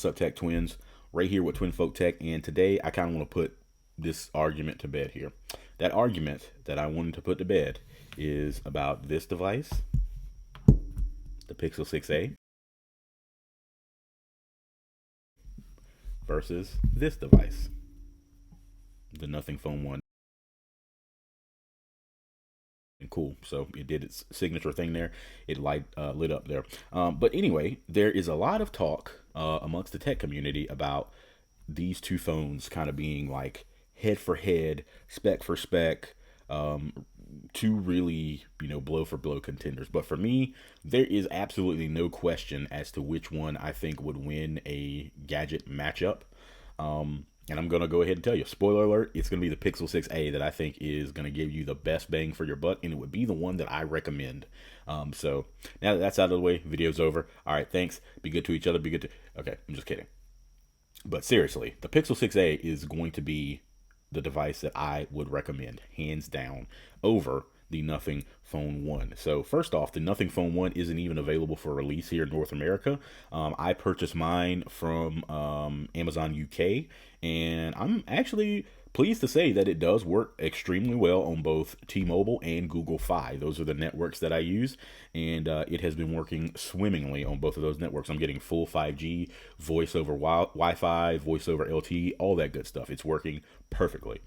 What's up, Tech Twins? Right here with Twin Folk Tech, and today I kind of want to put this argument to bed here. That argument that I wanted to put to bed is about this device, the Pixel 6a, versus this device, the Nothing Phone 1. Cool. So it did its signature thing there. It lit up there. But anyway, there is a lot of talk amongst the tech community about these two phones kind of being like head for head, spec for spec, two really, blow for blow contenders. But for me, there is absolutely no question as to which one I think would win a gadget matchup. And I'm going to go ahead and tell you, spoiler alert, it's going to be the Pixel 6a that I think is going to give you the best bang for your buck, and it would be the one that I recommend. So now that that's out of the way, video's over. All right, thanks. Be good to each other. Be good to... Okay, I'm just kidding. But seriously, the Pixel 6a is going to be the device that I would recommend, hands down, over the Nothing Phone 1. So first off, the Nothing Phone 1 isn't even available for release here in North America. I purchased mine from Amazon UK, and I'm actually pleased to say that it does work extremely well on both T-Mobile and Google Fi. Those are the networks that I use, and it has been working swimmingly on both of those networks. I'm getting full 5G, voice over Wi-Fi, voice over LTE, all that good stuff. It's working perfectly.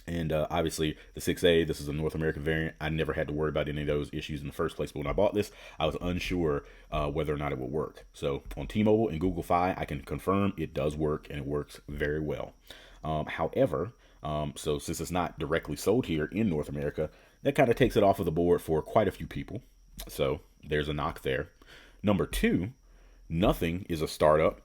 And obviously the 6A, this is a North American variant. I never had to worry about any of those issues in the first place. But when I bought this, I was unsure whether or not it would work. So on T-Mobile and Google Fi, I can confirm it does work, and it works very well. However, so since it's not directly sold here in North America, that kind of takes it off of the board for quite a few people. So there's a knock there. Number two, Nothing is a startup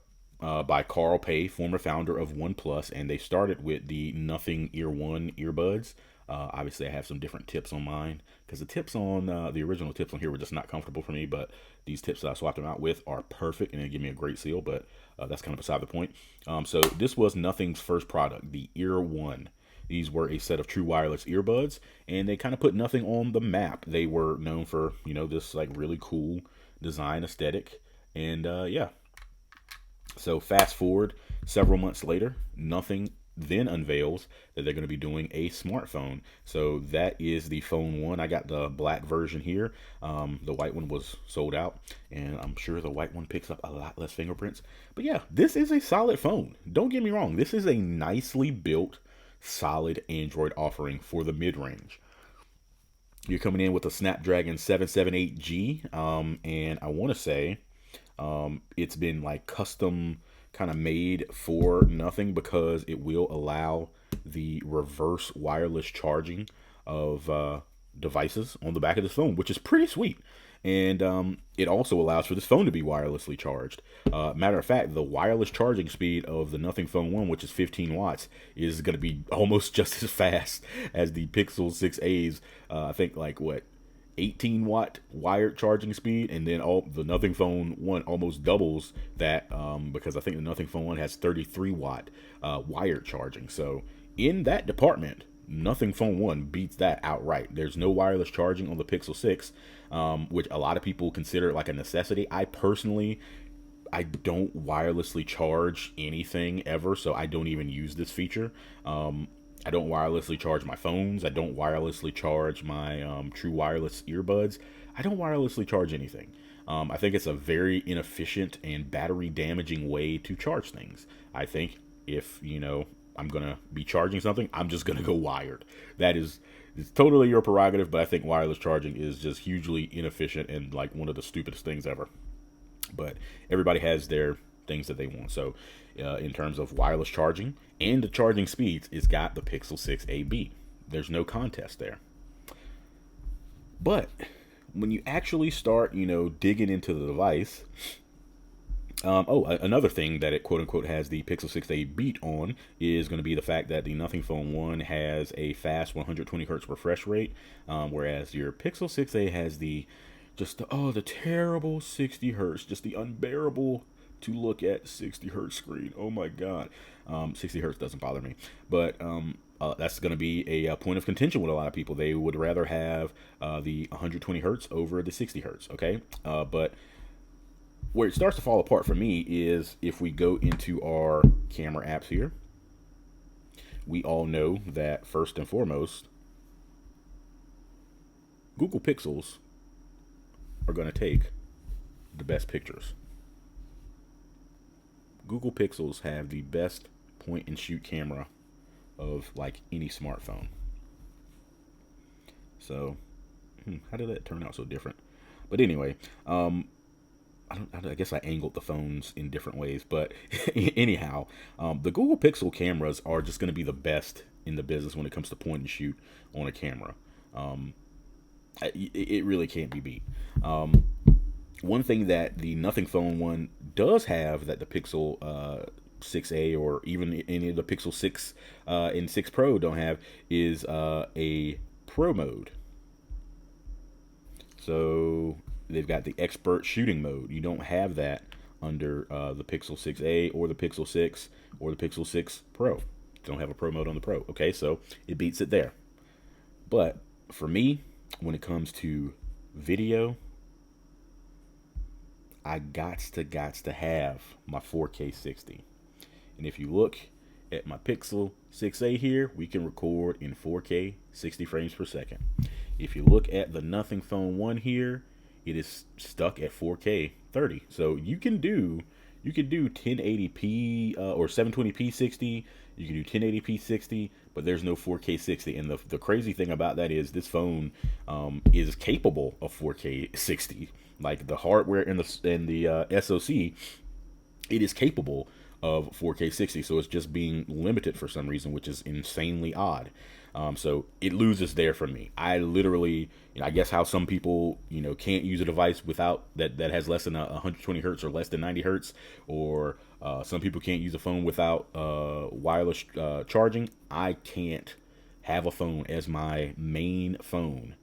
by Carl Pei, former founder of OnePlus, and they started with the Nothing Ear One earbuds. Obviously, I have some different tips on mine because the tips on the original tips on here were just not comfortable for me. But these tips that I swapped them out with are perfect, and they give me a great seal. But that's kind of beside the point. So this was Nothing's first product, the Ear One. These were a set of true wireless earbuds, and they kind of put Nothing on the map. They were known for this like really cool design aesthetic, and yeah. So fast forward several months later, Nothing then unveils that they're going to be doing a smartphone. So that is the Phone 1. I got the black version here. The white one was sold out, and I'm sure the white one picks up a lot less fingerprints. But yeah, this is a solid phone. Don't get me wrong. This is a nicely built, solid Android offering for the mid-range. You're coming in with a Snapdragon 778G, and I want to say it's been like custom kind of made for Nothing because it will allow the reverse wireless charging of devices on the back of this phone, which is pretty sweet. And it also allows for this phone to be wirelessly charged. Matter of fact, the wireless charging speed of the Nothing Phone 1, which is 15 watts, is going to be almost just as fast as the Pixel 6a's, I think like what, 18-watt wired charging speed, and then the Nothing Phone 1 almost doubles that because I think the Nothing Phone 1 has 33-watt wired charging. So in that department, Nothing Phone 1 beats that outright. There's no wireless charging on the Pixel 6, which a lot of people consider like a necessity. I personally, I don't wirelessly charge anything ever, so I don't even use this feature. I don't wirelessly charge my phones. I don't wirelessly charge my true wireless earbuds. I don't wirelessly charge anything. I think it's a very inefficient and battery damaging way to charge things. I think if, I'm going to be charging something, I'm just going to go wired. It's totally your prerogative, but I think wireless charging is just hugely inefficient and like one of the stupidest things ever. But everybody has their things that they want. So in terms of wireless charging and the charging speeds, it's got the Pixel 6a. There's no contest there. But when you actually start, digging into the device, another thing that it quote unquote has the Pixel 6a beat on is going to be the fact that the Nothing Phone 1 has a fast 120 hertz refresh rate, whereas your Pixel 6a has the terrible 60 hertz, just the unbearable to look at 60 hertz screen. Oh my god. 60 hertz doesn't bother me, but that's going to be a point of contention with a lot of people. They would rather have the 120 hertz over the 60 hertz. Okay, but where it starts to fall apart for me is if we go into our camera apps here. We all know that first and foremost, Google Pixels are going to take the best pictures. Google Pixels have the best point and shoot camera of like any smartphone. So, how did that turn out so different? But anyway, I guess I angled the phones in different ways, but anyhow, the Google Pixel cameras are just going to be the best in the business when it comes to point and shoot on a camera. It really can't be beat. One thing that the Nothing Phone 1 does have that the Pixel 6a or even any of the Pixel 6 and 6 Pro don't have is a Pro mode. So they've got the expert shooting mode. You don't have that under the Pixel 6a or the Pixel 6 or the Pixel 6 Pro. You don't have a Pro mode on the Pro. Okay, so it beats it there. But for me, when it comes to video, I gots to have my 4K 60. And if you look at my Pixel 6a here, we can record in 4K 60 frames per second. If you look at the Nothing Phone 1 here, it is stuck at 4K 30. So you can do 1080p or 720p 60. You can do 1080p 60, but there's no 4K 60. And the crazy thing about that is this phone is capable of 4K 60. Like the hardware and the SoC, it is capable of 4K 60. So it's just being limited for some reason, which is insanely odd. So it loses there for me. I literally, I guess how some people, can't use a device without that has less than 120 hertz or less than 90 hertz, or some people can't use a phone without wireless charging. I can't have a phone as my main phone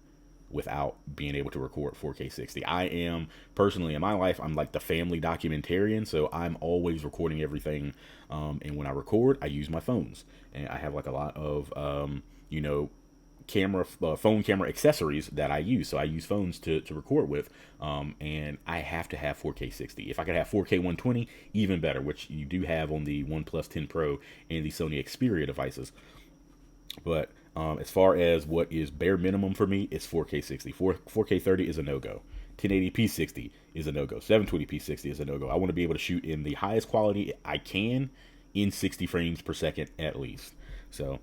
without being able to record 4K 60. I am personally in my life, I'm like the family documentarian, so I'm always recording everything. And when I record, I use my phones, and I have like a lot of phone camera accessories that I use. So I use phones to record with, and I have to have 4K 60. If I could have 4K 120, even better, which you do have on the OnePlus 10 Pro and the Sony Xperia devices. But as far as what is bare minimum for me, it's 4K 60. 4K 30 is a no-go. 1080p 60 is a no-go. 720p 60 is a no-go. I want to be able to shoot in the highest quality I can in 60 frames per second at least. So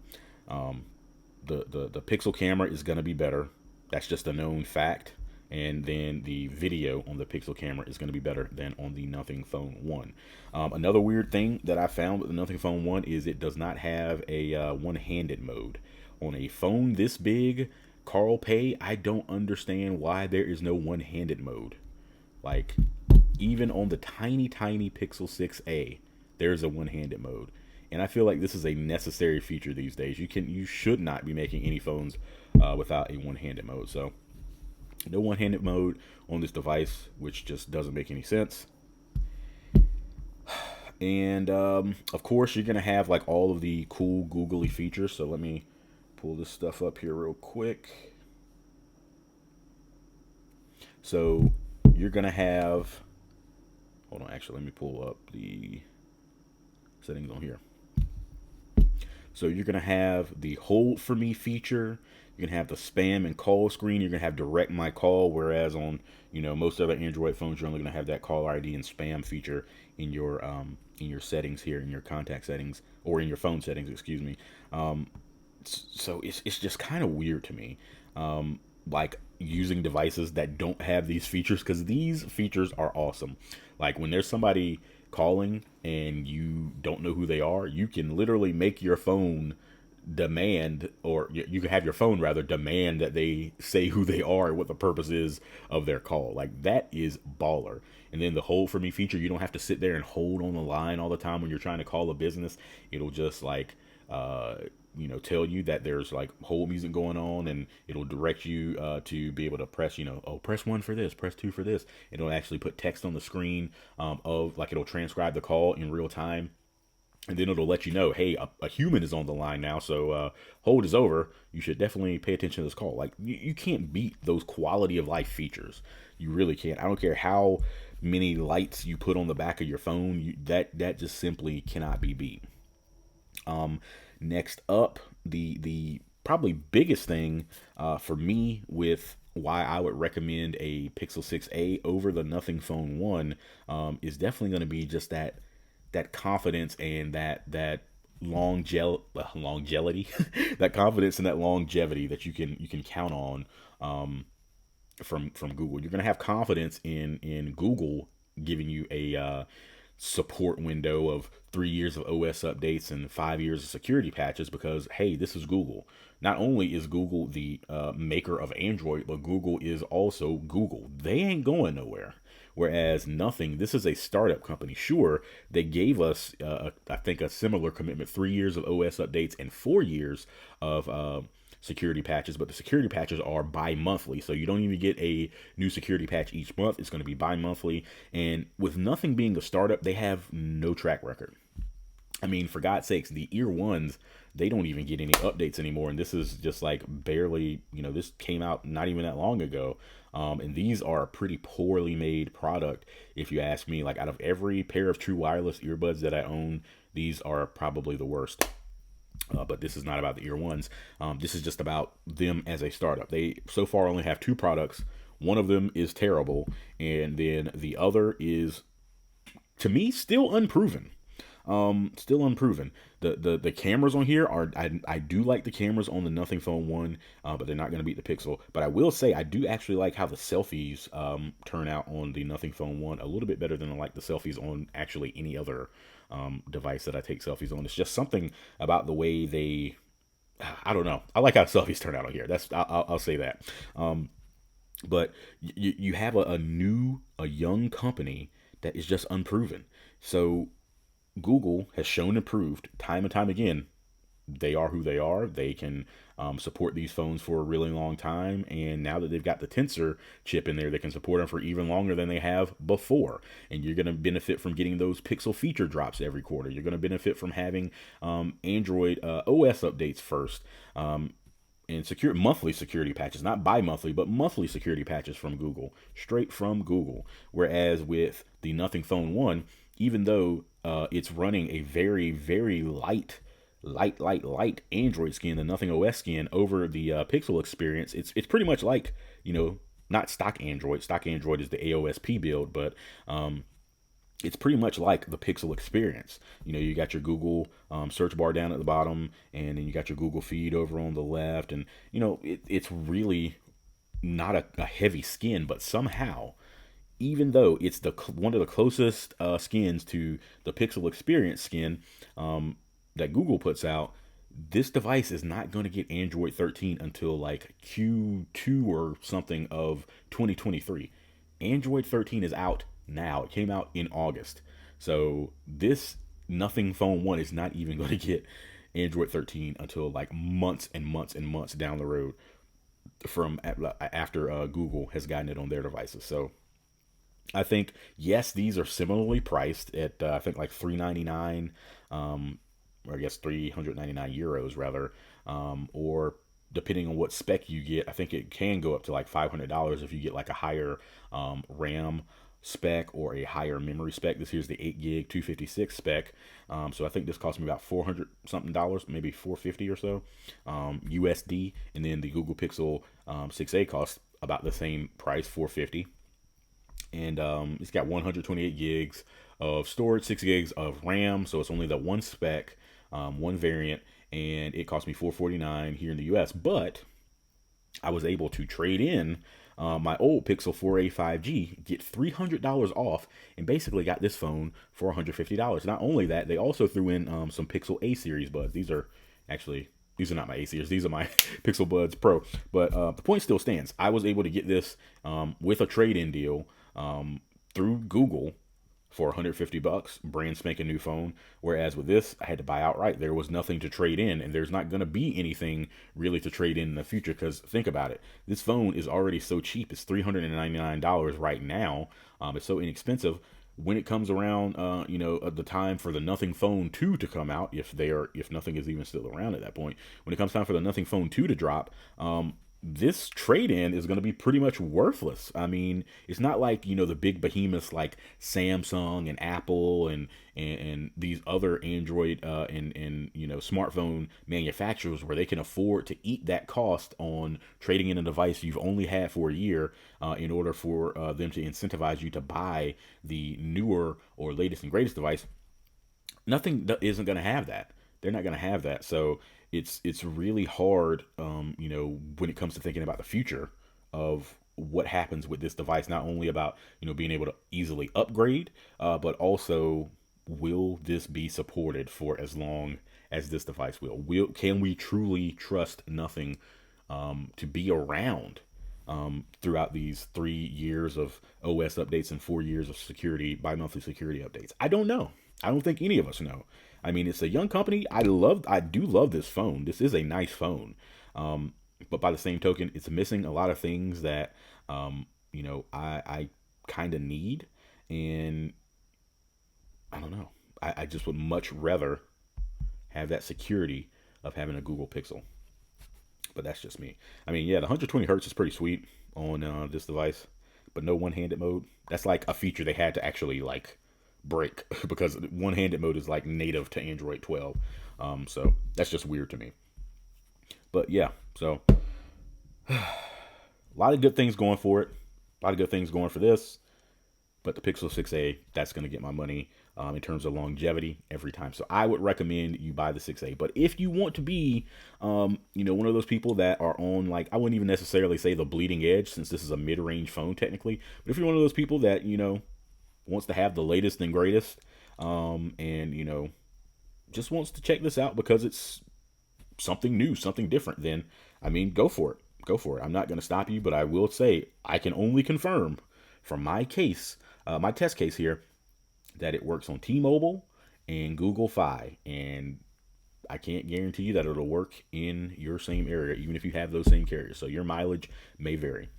the Pixel camera is going to be better. That's just a known fact. And then the video on the Pixel camera is going to be better than on the Nothing Phone 1. Another weird thing that I found with the Nothing Phone 1 is it does not have a one-handed mode. On a phone this big, Carl Pei, I don't understand why there is no one-handed mode. Like, even on the tiny Pixel 6a, there's a one-handed mode. And I feel like this is a necessary feature these days. You should not be making any phones without a one-handed mode. So no one-handed mode on this device, which just doesn't make any sense. And of course, you're gonna have like all of the cool googly features. So let me pull this stuff up here real quick. So you're gonna have, hold on, actually let me pull up the settings on here. So you're gonna have the hold for me feature. You're gonna have the spam and call screen. You're gonna have direct my call, whereas on most other Android phones, you're only gonna have that caller ID and spam feature in your settings here, in your contact settings, or in your phone settings, excuse me. So it's just kind of weird to me, like using devices that don't have these features, because these features are awesome. Like when there's somebody calling and you don't know who they are, you can literally make your phone demand, or you can have your phone rather demand that they say who they are and what the purpose is of their call. Like, that is baller. And then the hold for me feature, you don't have to sit there and hold on the line all the time when you're trying to call a business. It'll just like tell you that there's like hold music going on, and it'll direct you to be able to press, press 1 for this, press 2 for this. It'll actually put text on the screen of like, it'll transcribe the call in real time. And then it'll let you know, hey, a human is on the line now, so hold is over. You should definitely pay attention to this call. Like, you can't beat those quality of life features. You really can't. I don't care how many lights you put on the back of your phone, that just simply cannot be beat. Next up, the probably biggest thing for me with why I would recommend a Pixel 6a over the Nothing Phone 1 is definitely going to be just that confidence and that longevity, that confidence and that longevity that you can count on from Google. You're going to have confidence in Google giving you a support window of 3 years of OS updates and 5 years of security patches because, hey, this is Google. Not only is Google the maker of Android, but Google is also Google. They ain't going nowhere. Whereas Nothing, this is a startup company. Sure, they gave us, I think, a similar commitment: 3 years of OS updates and 4 years of security patches, but the security patches are bi-monthly, so you don't even get a new security patch each month. It's going to be bi-monthly, and with Nothing being a startup, they have no track record. I mean, for God's sakes, the Ear Ones, they don't even get any updates anymore, and this is just like barely, this came out not even that long ago, and these are a pretty poorly made product, if you ask me. Like, out of every pair of true wireless earbuds that I own, these are probably the worst. But this is not about the Ear Ones. This is just about them as a startup. They so far only have two products. One of them is terrible, and then the other is, to me, still unproven. Still unproven. The cameras on here are, I do like the cameras on the Nothing Phone 1, but they're not going to beat the Pixel. But I will say I do actually like how the selfies turn out on the Nothing Phone 1 a little bit better than I like the selfies on actually any other device that I take selfies on. It's just something about the way I don't know. I like how selfies turn out on here. I'll say that. But you have a young company that is just unproven. So Google has shown and proved time and time again they are who they are. They can support these phones for a really long time, and now that they've got the Tensor chip in there, they can support them for even longer than they have before. And you're going to benefit from getting those Pixel feature drops every quarter. You're going to benefit from having Android OS updates first. And monthly security patches, not bi-monthly, but monthly security patches from Google, straight from Google. Whereas with the Nothing Phone 1, even though it's running a very, very light Android skin, the Nothing OS skin over the Pixel experience, it's pretty much like, not stock Android. Stock Android is the AOSP build, but it's pretty much like the Pixel experience. You got your Google search bar down at the bottom, and then you got your Google feed over on the left, and it's really not a heavy skin, but somehow, even though it's one of the closest skins to the Pixel experience skin that Google puts out, this device is not going to get Android 13 until like Q2 or something of 2023. Android 13 is out now. It came out in August. So this Nothing Phone 1 is not even going to get Android 13 until like months and months and months down the road from after Google has gotten it on their devices. So I think, yes, these are similarly priced at I think like $399, or I guess 399 euros rather, or depending on what spec you get, I think it can go up to like $500 if you get like a higher RAM spec or a higher memory spec. This here's the 8 gig 256 spec, so I think this cost me about $400 something, maybe 450 or so USD, and then the Google Pixel 6a costs about the same price, 450. And it's got 128 gigs of storage, 6 gigs of RAM, so it's only the one spec, one variant, and it cost me $449 here in the US. But I was able to trade in my old Pixel 4a 5G, get $300 off, and basically got this phone for $150. Not only that, they also threw in some Pixel A series buds. These are not my A series. These are my Pixel Buds Pro. But the point still stands. I was able to get this with a trade-in deal through Google for $150, brand spanking new phone. Whereas with this, I had to buy outright. There was nothing to trade in, and there's not going to be anything really to trade in the future. Because think about it, this phone is already so cheap. It's $399 right now. It's so inexpensive. When it comes around, the time for the Nothing Phone 2 to come out, if Nothing is even still around at that point, when it comes time for the Nothing Phone 2 to drop, this trade-in is going to be pretty much worthless. I mean, it's not like, the big behemoths like Samsung and Apple and these other Android and smartphone manufacturers where they can afford to eat that cost on trading in a device you've only had for a year in order for them to incentivize you to buy the newer or latest and greatest device. Nothing isn't going to have that. They're not going to have that. So it's really hard, when it comes to thinking about the future of what happens with this device. Not only about being able to easily upgrade, but also will this be supported for as long as this device will? Can we truly trust nothing to be around throughout these 3 years of OS updates and 4 years of security bi-monthly security updates? I don't know. I don't think any of us know. I mean, it's a young company. I do love this phone. This is a nice phone, but by the same token, it's missing a lot of things that I kind of need, and I don't know. I just would much rather have that security of having a Google Pixel. But that's just me. I mean, yeah, the 120 hertz is pretty sweet on this device, but no one-handed mode. That's like a feature they had to actually like break because one-handed mode is like native to Android 12. So that's just weird to me. But yeah, so a lot of good things going for it. A lot of good things going for this. But the Pixel 6a, that's going to get my money in terms of longevity every time. So I would recommend you buy the 6a. But if you want to be, one of those people that are on, like, I wouldn't even necessarily say the bleeding edge, since this is a mid-range phone technically. But if you're one of those people that wants to have the latest and greatest, and just wants to check this out because it's something new, something different, then I mean, go for it. Go for it. I'm not going to stop you, but I will say I can only confirm from my case, my test case here, that it works on T-Mobile and Google Fi, and I can't guarantee you that it'll work in your same area, even if you have those same carriers. So your mileage may vary.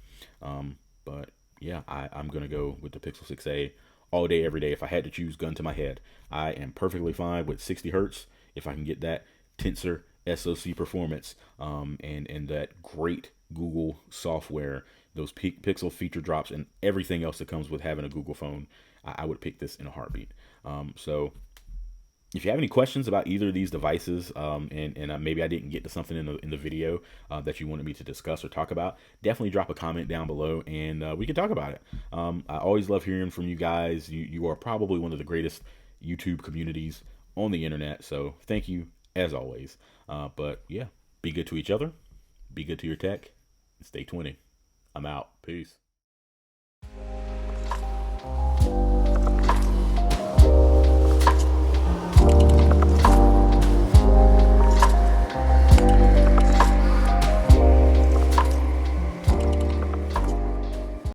But yeah, I'm going to go with the Pixel 6a all day, every day. If I had to choose, gun to my head, I am perfectly fine with 60 hertz if I can get that Tensor SoC performance, and that great Google software, those Pixel feature drops, and everything else that comes with having a Google phone. I would pick this in a heartbeat. So if you have any questions about either of these devices, and maybe I didn't get to something in the video that you wanted me to discuss or talk about, definitely drop a comment down below, and we can talk about it. I always love hearing from you guys. You are probably one of the greatest YouTube communities on the internet, so thank you as always. But yeah, be good to each other, be good to your tech, and stay 20. I'm out. Peace.